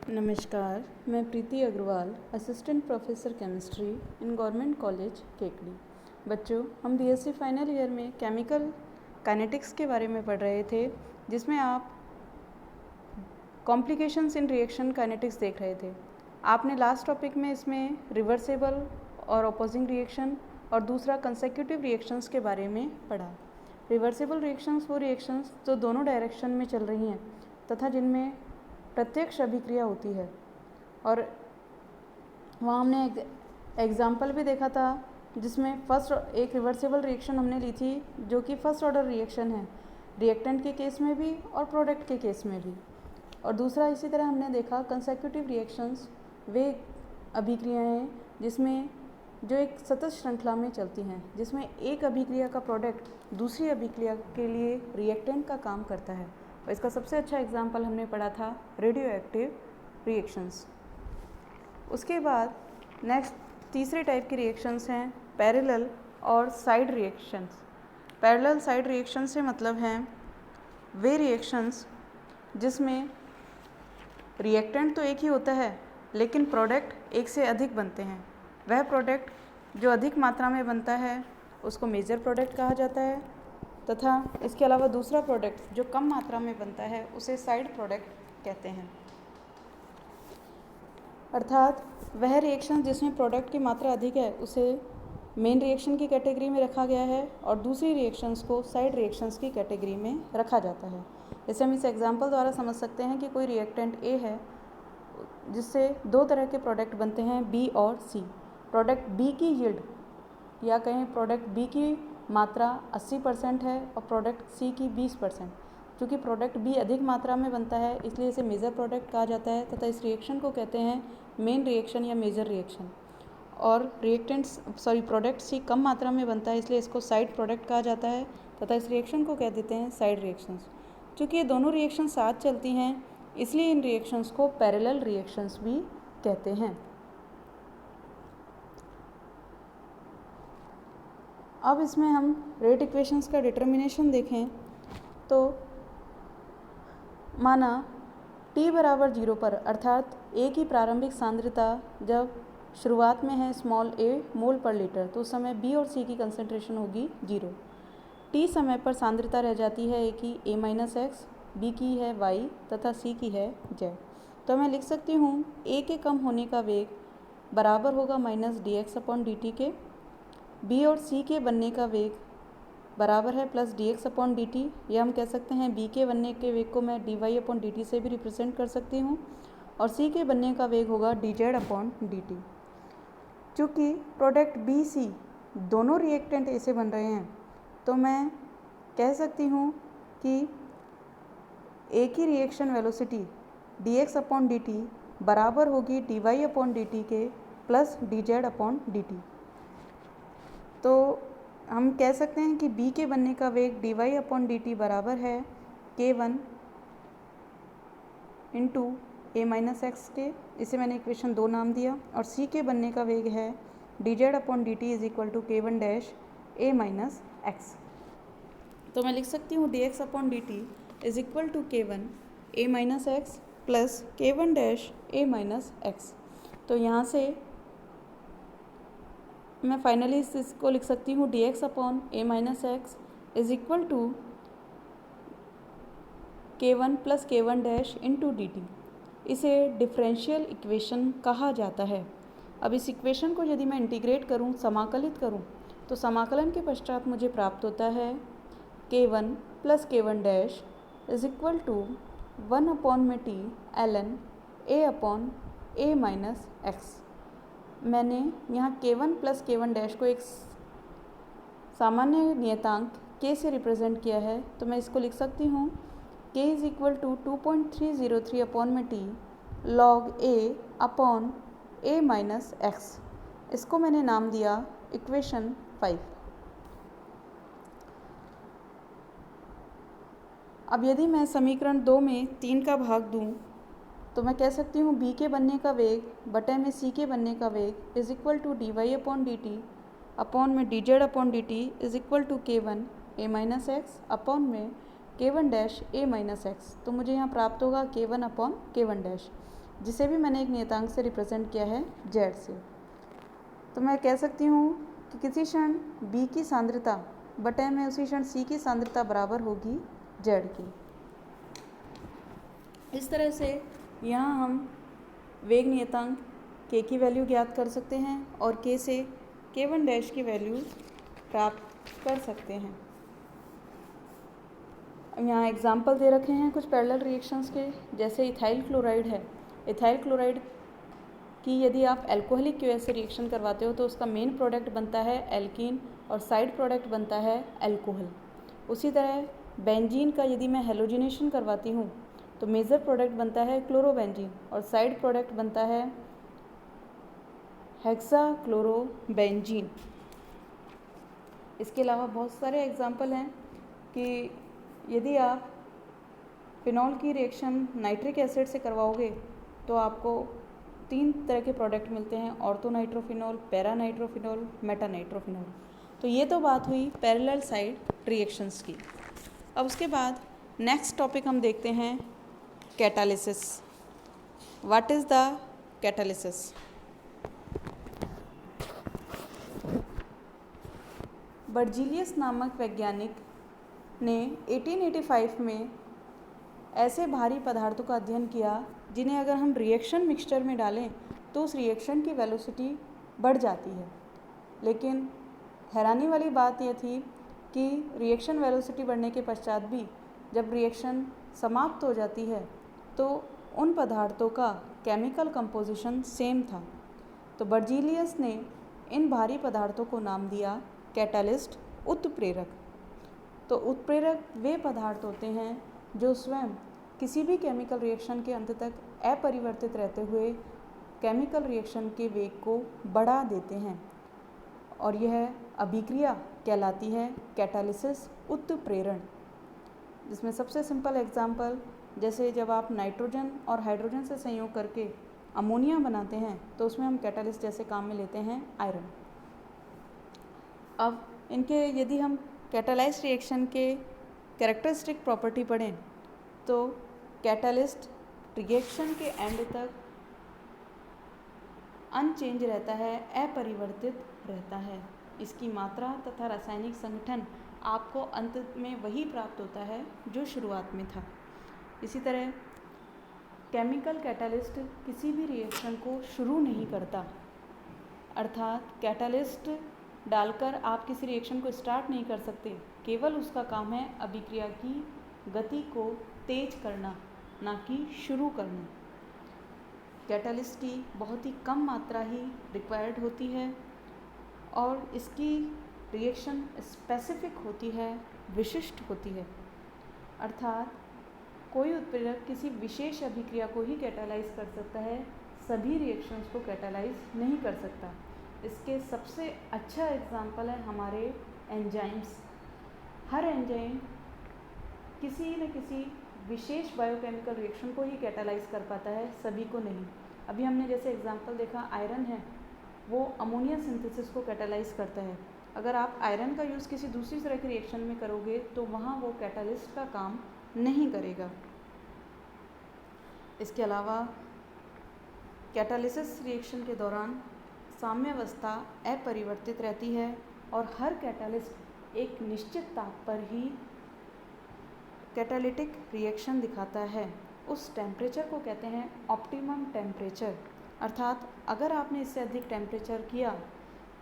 नमस्कार, मैं Preeti Agarwal, assistant professor chemistry in government college Kekri. बच्चों, हम बीएससी फाइनल ईयर में केमिकल काइनेटिक्स के बारे में पढ़ रहे थे, जिसमें आप कॉम्प्लिकेशंस इन रिएक्शन काइनेटिक्स देख रहे थे। आपने लास्ट टॉपिक में इसमें रिवर्सेबल और अपोजिंग रिएक्शन और दूसरा कंसेक्यूटिव रिएक्शंस के बारे में पढ़ा। रिवर्सेबल रिएक्शंस वो रिएक्शंस जो दोनों डायरेक्शन में चल रही हैं तथा जिनमें प्रत्यक्ष अभिक्रिया होती है, और वहाँ हमने एग्जाम्पल भी देखा था जिसमें फर्स्ट एक रिवर्सेबल रिएक्शन हमने ली थी जो कि फर्स्ट ऑर्डर रिएक्शन है, रिएक्टेंट के केस में भी और प्रोडक्ट के केस में भी। और दूसरा इसी तरह हमने देखा कंसेक्यूटिव रिएक्शंस वे अभिक्रियाएँ हैं जिसमें जो एक सतत श्रृंखला में चलती हैं, जिसमें एक अभिक्रिया का प्रोडक्ट दूसरी अभिक्रिया के लिए रिएक्टेंट का काम करता है। और इसका सबसे अच्छा एग्जाम्पल हमने पढ़ा था रेडियो एक्टिव रिएक्शंस। उसके बाद नेक्स्ट तीसरे टाइप की रिएक्शंस हैं पैरेलल और side reactions. Parallel side reaction से मतलब हैं वे रिएक्शंस जिसमें रिएक्टेंट तो एक ही होता है लेकिन प्रोडक्ट एक से अधिक बनते हैं। वह प्रोडक्ट जो अधिक मात्रा में बनता है उसको मेजर प्रोडक्ट कहा जाता है, तथा इसके अलावा दूसरा प्रोडक्ट जो कम मात्रा में बनता है उसे साइड प्रोडक्ट कहते हैं। अर्थात वह रिएक्शन जिसमें प्रोडक्ट की मात्रा अधिक है उसे मेन रिएक्शन की कैटेगरी में रखा गया है और दूसरी रिएक्शंस को साइड रिएक्शंस की कैटेगरी में रखा जाता है। जैसे हम इस एग्जांपल द्वारा समझ सकते हैं कि कोई रिएक्टेंट ए है जिससे दो तरह के प्रोडक्ट बनते हैं बी और सी। प्रोडक्ट बी की यील्ड या कहें प्रोडक्ट बी की मात्रा 80% है और प्रोडक्ट सी की 20%। क्योंकि प्रोडक्ट बी अधिक मात्रा में बनता है इसलिए इसे मेजर प्रोडक्ट कहा जाता है तथा इस रिएक्शन को कहते हैं मेन रिएक्शन या मेजर रिएक्शन। और प्रोडक्ट सी कम मात्रा में बनता है इसलिए इसको साइड प्रोडक्ट कहा जाता है तथा इस रिएक्शन को कह देते हैं साइड रिएक्शंस। चूँकि ये दोनों रिएक्शन साथ चलती हैं इसलिए इन रिएक्शंस को पैरेलल रिएक्शंस भी कहते हैं। अब इसमें हम रेट इक्वेशंस का डिटर्मिनेशन देखें तो माना t बराबर 0 पर, अर्थात A की प्रारंभिक सांद्रता जब शुरुआत में है स्मॉल a मोल पर लीटर, तो उस समय B और C की कंसंट्रेशन होगी 0। t समय पर सांद्रता रह जाती है A की a माइनस एक्स, B की है y तथा C की है z। तो मैं लिख सकती हूँ A के कम होने का वेग बराबर होगा माइनस dx/dt के, B और C के बनने का वेग बराबर है प्लस dx/dt, या हम कह सकते हैं B के बनने के वेग को मैं dy/dt से भी रिप्रेजेंट कर सकती हूँ और C के बनने का वेग होगा dz/dt। चूँकि प्रोडक्ट बी सी दोनों रिएक्टेंट ए से बन रहे हैं तो मैं कह सकती हूँ कि ए की रिएक्शन वेलोसिटी dx/dt बराबर होगी dy/dt के प्लस dz/dt। तो हम कह सकते हैं कि B के बनने का वेग dy/dt बराबर है k1 into a minus x के, इसे मैंने इक्वेशन 2 नाम दिया, और C के बनने का वेग है dz/dt is equal to k1 dash a minus x. तो मैं लिख सकती हूँ dx/dt is equal to k1 a minus x plus k1 dash a minus x. तो यहाँ से मैं फाइनली इसको लिख सकती हूँ dx/a minus x is equal to k1 plus k1 dash into dt। इसे डिफरेंशियल इक्वेशन कहा जाता है। अब इस इक्वेशन को यदि मैं इंटीग्रेट करूँ, समाकलित करूँ, तो समाकलन के पश्चात मुझे प्राप्त होता है k1 plus k1 dash is equal to 1/t ln a minus x. मैंने यहाँ k1 प्लस k1 डैश को एक सामान्य नियतांक k से रिप्रेजेंट किया है, तो मैं इसको लिख सकती हूँ k is equal to 2.303/t log a minus x. इसको मैंने नाम दिया इक्वेशन 5। अब यदि मैं समीकरण 2 में 3 का भाग दूं तो मैं कह सकती हूँ B के बनने का वेग बटे में C के बनने का वेग is equal to dy/dt upon में dz/dt is equal to k1 a minus x upon में k1 dash a minus x. तो मुझे यहाँ प्राप्त होगा k1/k1 डैश। जिसे भी मैंने एक नियतांक से रिप्रेजेंट किया है z से। तो मैं कह सकती हूँ कि किसी क्षण b की सांद्रता बटे में उसी क्षण c की सांद्रता बराबर होगी z की। इस तरह से यहाँ हम वेग नियतांक k की वैल्यू ज्ञात कर सकते हैं और k से k1 डैश की वैल्यू प्राप्त कर सकते हैं। अब यहाँ एग्जाम्पल दे रखे हैं कुछ पैरेलल रिएक्शंस के, जैसे इथाइल क्लोराइड है। इथाइल क्लोराइड की यदि आप अल्कोहलिक क्यू से रिएक्शन करवाते हो तो उसका मेन प्रोडक्ट बनता है एल्कीन और साइड प्रोडक्ट बनता है अल्कोहल। उसी तरह बेंजीन का यदि मैं हेलोजिनेशन करवाती हूँ तो मेजर प्रोडक्ट बनता है क्लोरोबेंजीन और साइड प्रोडक्ट बनता है हेक्साक्लोरोबेंजीन। इसके अलावा बहुत सारे एग्जाम्पल हैं कि यदि आप फिनॉल की रिएक्शन नाइट्रिक एसिड से करवाओगे तो आपको 3 तरह के प्रोडक्ट मिलते हैं, ऑर्थोनाइट्रोफिनॉल, पैरानाइट्रोफिनॉल, मेटानाइट्रोफिनॉल। तो ये तो बात हुई पैरेलल साइड रिएक्शंस की। अब उसके बाद नेक्स्ट टॉपिक हम देखते हैं catalysis. What is the catalysis? Berzelius नामक वैज्ञानिक ने 1885 में ऐसे भारी पदार्थों का अध्ययन किया जिन्हें अगर हम रिएक्शन मिक्सचर में डालें तो उस रिएक्शन की वेलोसिटी बढ़ जाती है। लेकिन हैरानी वाली बात यह थी कि रिएक्शन वेलोसिटी बढ़ने के पश्चात भी जब रिएक्शन समाप्त हो जाती है तो उन पदार्थों का केमिकल कंपोजिशन सेम था। तो बर्जीलियस ने इन भारी पदार्थों को नाम दिया कैटालिस्ट, उत्प्रेरक। तो उत्प्रेरक वे पदार्थ होते हैं जो स्वयं किसी भी केमिकल रिएक्शन के अंत तक अपरिवर्तित रहते हुए केमिकल रिएक्शन के वेग को बढ़ा देते हैं और यह अभिक्रिया कहलाती है कैटालिसिस, उत्प्रेरण। जिसमें सबसे सिंपल एग्जांपल, जैसे जब आप नाइट्रोजन और हाइड्रोजन से संयोग करके अमोनिया बनाते हैं तो उसमें हम कैटालिस्ट जैसे काम में लेते हैं आयरन। अब इनके यदि हम कैटालाइज्ड रिएक्शन के कैरेक्टरिस्टिक प्रॉपर्टी पढ़ें तो कैटालिस्ट रिएक्शन के एंड तक अनचेंज रहता है, अपरिवर्तित रहता है। इसकी मात्रा तथा रासायनिक संगठन आपको अंत में वही प्राप्त होता है जो शुरुआत में था। इसी तरह केमिकल कैटालिस्ट किसी भी रिएक्शन को शुरू नहीं करता, अर्थात कैटालिस्ट डालकर आप किसी रिएक्शन को स्टार्ट नहीं कर सकते। केवल उसका काम है अभिक्रिया की गति को तेज करना, ना कि शुरू करना। कैटालिस्ट की बहुत ही कम मात्रा ही रिक्वायर्ड होती है और इसकी रिएक्शन स्पेसिफिक होती है, विशिष्ट होती है। अर्थात कोई उत्प्रेरक किसी विशेष अभिक्रिया को ही कैटालाइज कर सकता है, सभी रिएक्शंस को कैटालाइज नहीं कर सकता। इसके सबसे अच्छा एग्जाम्पल है हमारे एंजाइम्स। हर एंजाइम किसी न किसी विशेष बायोकेमिकल रिएक्शन को ही कैटालाइज कर पाता है, सभी को नहीं। अभी हमने जैसे एग्जाम्पल देखा, आयरन है, वो अमोनिया सिंथेसिस को कैटालाइज करता है। अगर आप आयरन का यूज़ किसी दूसरी तरह की रिएक्शन में करोगे तो वहाँ वो कैटालिस्ट का काम नहीं करेगा। इसके अलावा कैटालिसिस रिएक्शन के दौरान साम्यावस्था अपरिवर्तित रहती है और हर कैटालिस्ट एक निश्चित ताप पर ही कैटालिटिक रिएक्शन दिखाता है। उस टेम्परेचर को कहते हैं ऑप्टिमम टेम्परेचर। अर्थात अगर आपने इससे अधिक टेम्परेचर किया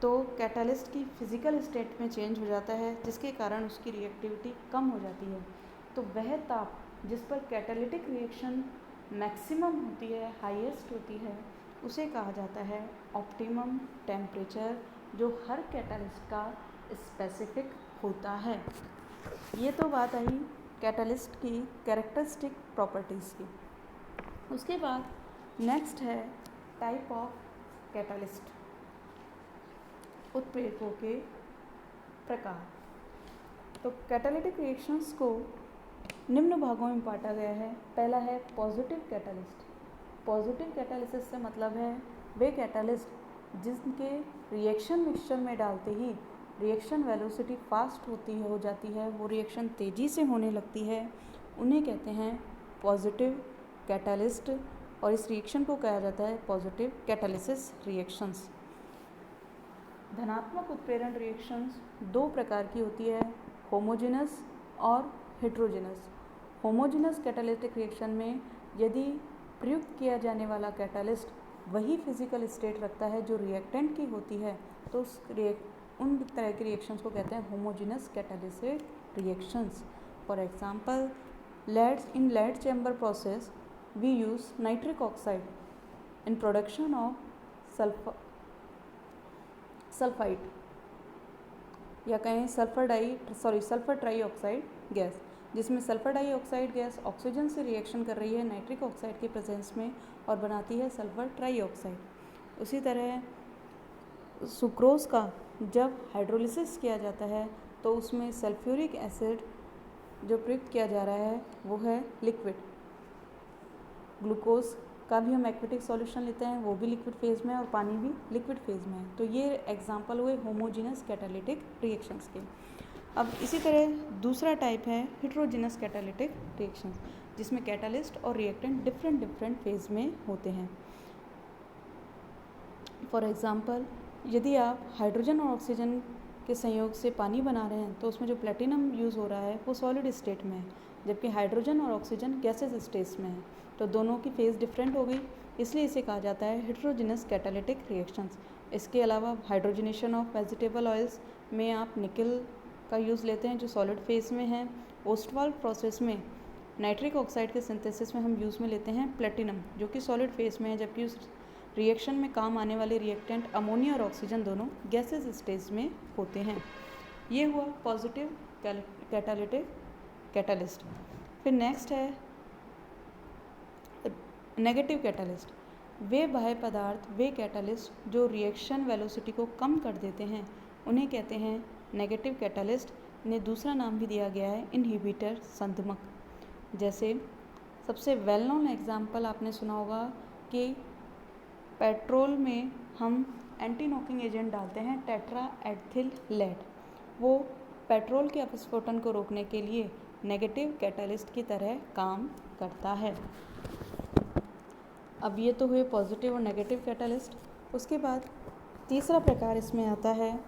तो कैटालिस्ट की फिज़िकल स्टेट में चेंज हो जाता है, जिसके कारण उसकी रिएक्टिविटी कम हो जाती है। तो वह ताप जिस पर कैटालिटिक रिएक्शन मैक्सिमम होती है, हाईएस्ट होती है, उसे कहा जाता है ऑप्टिमम टेम्परेचर, जो हर कैटालिस्ट का स्पेसिफिक होता है। ये तो बात आई कैटालिस्ट की कैरेक्टरिस्टिक प्रॉपर्टीज़ की। उसके बाद नेक्स्ट है टाइप ऑफ कैटालिस्ट, उत्प्रेरकों के प्रकार। तो कैटालिटिक रिएक्शंस को निम्न भागों में बांटा गया है। पहला है पॉजिटिव कैटालिस्ट। पॉजिटिव कैटालिसिस से मतलब है वे कैटालिस्ट जिनके रिएक्शन मिक्सचर में डालते ही रिएक्शन वेलोसिटी फास्ट हो जाती है, वो रिएक्शन तेज़ी से होने लगती है, उन्हें कहते हैं पॉजिटिव कैटालिस्ट। और इस रिएक्शन को कहा जाता है पॉजिटिव कैटालिसिस रिएक्शंस। धनात्मक उत्प्रेरण रिएक्शंस दो प्रकार की होती है, होमोजेनस और हेट्रोजेनस। होमोजेनस कैटालिटिक रिएक्शन में यदि प्रयुक्त किया जाने वाला कैटालिस्ट वही फिजिकल स्टेट रखता है जो रिएक्टेंट की होती है, तो उन तरह के रिएक्शंस को कहते हैं homogeneous catalytic reactions. For example, in lead chamber process we use nitric oxide in production of sulphide या कहें सल्फर ट्राईऑक्साइड गैस, जिसमें सल्फर डाइऑक्साइड गैस ऑक्सीजन से रिएक्शन कर रही है नाइट्रिक ऑक्साइड के प्रेजेंस में और बनाती है सल्फर ट्राईऑक्साइड। उसी तरह सुक्रोज का जब हाइड्रोलिसिस किया जाता है तो उसमें सल्फ्यूरिक एसिड जो प्रयुक्त किया जा रहा है वो है लिक्विड। ग्लूकोज का भी हम एक्वेटिक सॉल्यूशन लेते हैं, वो भी लिक्विड फेज में है और पानी भी लिक्विड फेज में है। तो ये एग्जांपल हुए होमोजेनस कैटालिटिक रिएक्शंस के। अब इसी तरह दूसरा टाइप है हेट्रोजेनस कैटालिटिक रिएक्शंस, जिसमें कैटालिस्ट और रिएक्टेंट डिफरेंट फेज में होते हैं। फॉर एग्जांपल, यदि आप हाइड्रोजन और ऑक्सीजन के संयोग से पानी बना रहे हैं तो उसमें जो प्लेटिनम यूज़ हो रहा है वो सॉलिड स्टेट में है, जबकि हाइड्रोजन और ऑक्सीजन गैसेस स्टेट में है। तो दोनों की फेज़ डिफरेंट हो गई, इसलिए इसे कहा जाता है हेट्रोजेनस कैटालिटिक रिएक्शंस। इसके अलावा हाइड्रोजनेशन ऑफ वेजिटेबल ऑयल्स में आप निकल का यूज़ लेते हैं जो सॉलिड फेज में है। ओस्टवाल्ड प्रोसेस में नाइट्रिक ऑक्साइड के सिंथेसिस में हम यूज़ में लेते हैं प्लेटिनम जो कि सॉलिड फेज में है, जबकि उस रिएक्शन में काम आने वाले रिएक्टेंट अमोनिया और ऑक्सीजन दोनों गैसेस स्टेज में होते हैं। ये हुआ पॉजिटिव कैटालिटिक कैटालिस्ट। फिर नेक्स्ट है नेगेटिव कैटालिस्ट। वे बाह्य पदार्थ, वे कैटालिस्ट जो रिएक्शन वेलोसिटी को कम कर देते हैं उन्हें कहते हैं नेगेटिव कैटालिस्ट। इन्हें दूसरा नाम भी दिया गया है इनहिबिटर, संदमक। जैसे सबसे वेल नोन एग्जाम्पल आपने सुना होगा कि पेट्रोल में हम एंटी नॉकिंग एजेंट डालते हैं टेट्रा एथिल लेड। वो पेट्रोल के अपस्फोटन को रोकने के लिए नेगेटिव कैटालिस्ट की तरह काम करता है। अब ये तो हुए पॉजिटिव और नेगेटिव कैटालिस्ट। उसके बाद तीसरा प्रकार इसमें आता है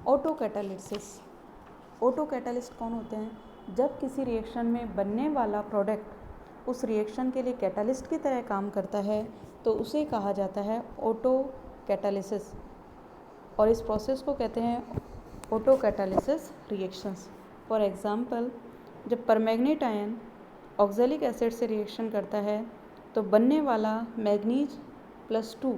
ऑटो कैटालिसिस। ऑटो कैटालिस्ट कौन होते हैं? जब किसी रिएक्शन में बनने वाला प्रोडक्ट उस रिएक्शन के लिए कैटालिस्ट की तरह काम करता है तो उसे कहा जाता है ऑटो कैटालिसिस, और इस प्रोसेस को कहते हैं auto catalysis reactions. For example, जब परमैंगनेट आयन ऑक्जेलिक एसिड से रिएक्शन करता है तो बनने वाला मैग्नीज +2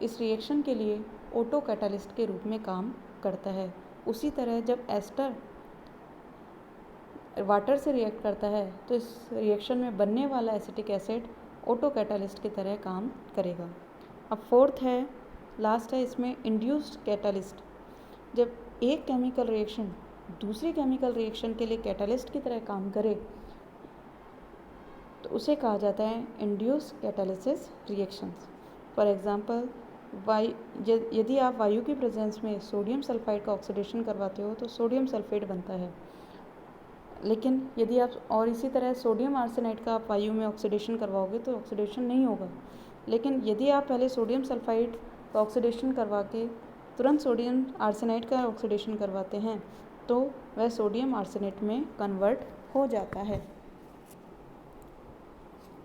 इस रिएक्शन के लिए ऑटो कैटालिस्ट के रूप में काम करता है। उसी तरह जब एस्टर वाटर से रिएक्ट करता है तो इस रिएक्शन में बनने वाला एसिटिक एसिड ऑटो कैटालिस्ट की तरह काम करेगा। अब फोर्थ है, लास्ट है इसमें इंड्यूस्ड कैटालिस्ट। जब एक केमिकल रिएक्शन दूसरी केमिकल रिएक्शन के लिए कैटालिस्ट की तरह काम करे तो उसे कहा जाता है induced catalysis reactions. For example, यदि आप वायु की प्रेजेंस में सोडियम सल्फाइड का ऑक्सीडेशन करवाते हो तो सोडियम सल्फेट बनता है। लेकिन यदि आप और इसी तरह सोडियम आर्सेनाइड का आप वायु में ऑक्सीडेशन करवाओगे तो ऑक्सीडेशन नहीं होगा। लेकिन यदि आप पहले सोडियम सल्फाइड का ऑक्सीडेशन करवा के तुरंत सोडियम आर्सेनाइड का ऑक्सीडेशन करवाते हैं तो वह सोडियम आर्सेनेट में कन्वर्ट हो जाता है।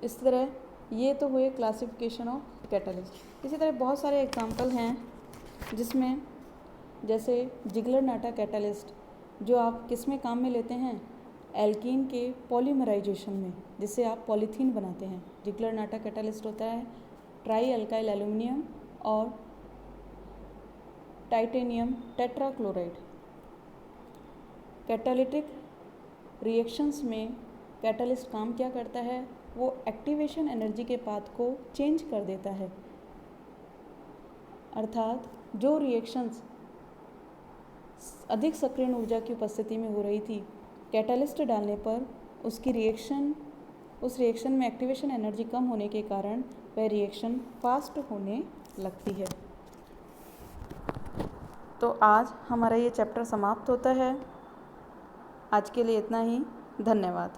इस तरह ये तो हुए क्लासिफिकेशन ऑफ कैटालिस्ट। इसी तरह बहुत सारे एग्जांपल हैं जिसमें जैसे जिगलर नाटा कैटालिस्ट जो आप किस में काम में लेते हैं? एल्कीन के पॉलीमराइजेशन में, जिससे आप पॉलीथीन बनाते हैं। जिगलर नाटा कैटालिस्ट होता है ट्राई अल्काइल एल्यूमिनियम और टाइटेनियम टेट्राक्लोराइड। कैटालिटिक रिएक्शंस में कैटालिस्ट काम क्या करता है? वो एक्टिवेशन एनर्जी के पाथ को चेंज कर देता है, अर्थात जो रिएक्शंस अधिक सक्रियण ऊर्जा की उपस्थिति में हो रही थी, कैटालिस्ट डालने पर उस रिएक्शन में एक्टिवेशन एनर्जी कम होने के कारण वह रिएक्शन फास्ट होने लगती है। तो आज हमारा ये चैप्टर समाप्त होता है। आज के लिए इतना ही। धन्यवाद।